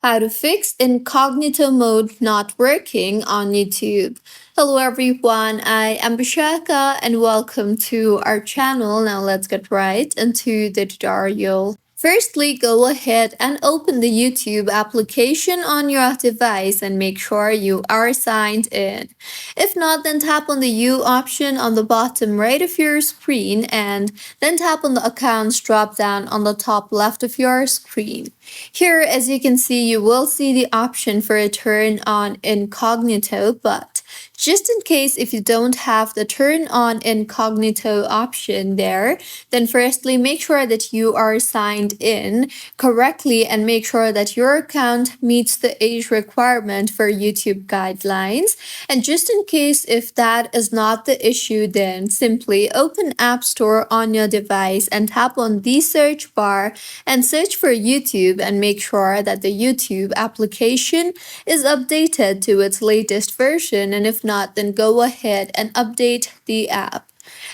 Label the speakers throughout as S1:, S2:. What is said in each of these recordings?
S1: How to fix incognito mode not working on YouTube. Hello everyone, I am Bishaka and welcome to our channel. Now let's get right into the tutorial. Firstly, go ahead and open the YouTube application on your device and make sure you are signed in. If not, then tap on the U option on the bottom right of your screen and then tap on the accounts drop down on the top left of your screen. Here, as you can see, you will see the option for a turn on incognito, but just in case if you don't have the turn on incognito option there, then firstly make sure that you are signed in correctly and make sure that your account meets the age requirement for YouTube guidelines. And just in case if that is not the issue, then simply open App Store on your device and tap on the search bar and search for YouTube and make sure that the YouTube application is updated to its latest version, and if not, then go ahead and update the app.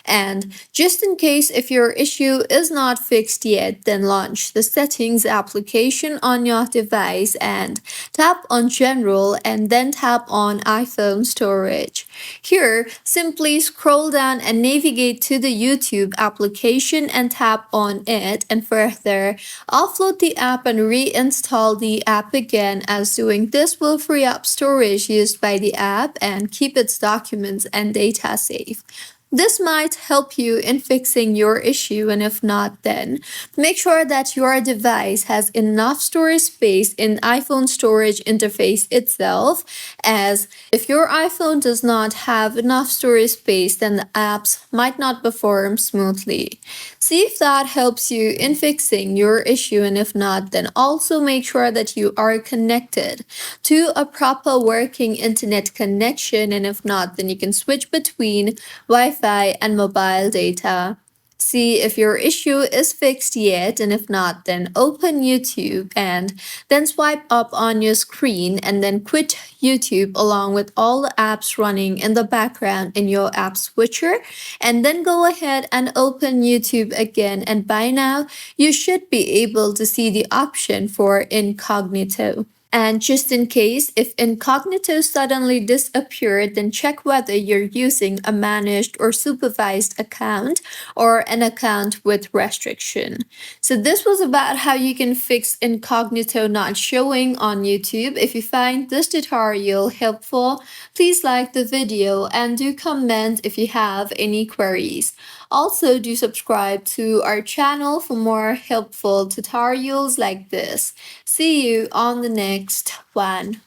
S1: And just in case if your issue is not fixed yet, then launch the settings application on your device and tap on general and then tap on iPhone storage. Here, simply scroll down and navigate to the YouTube application and tap on it, and further offload the app and reinstall the app again, as doing this will free up storage used by the app and keep its documents and data safe. This might help you in fixing your issue, and if not, then make sure that your device has enough storage space in iPhone storage interface itself, as if your iPhone does not have enough storage space, then the apps might not perform smoothly. See if that helps you in fixing your issue, and if not, then also make sure that you are connected to a proper working internet connection, and if not, then you can switch between Wi-Fi and mobile data. See if your issue is fixed yet, and if not, then open YouTube and then swipe up on your screen and then quit YouTube along with all the apps running in the background in your app switcher, and then go ahead and open YouTube again, and by now you should be able to see the option for incognito. And just in case if incognito suddenly disappeared, then check whether you're using a managed or supervised account or an account with restriction. So this was about how you can fix incognito not showing on YouTube. If you find this tutorial helpful, please like the video and do comment if you have any queries. Also, do subscribe to our channel for more helpful tutorials like this. See you on the next one.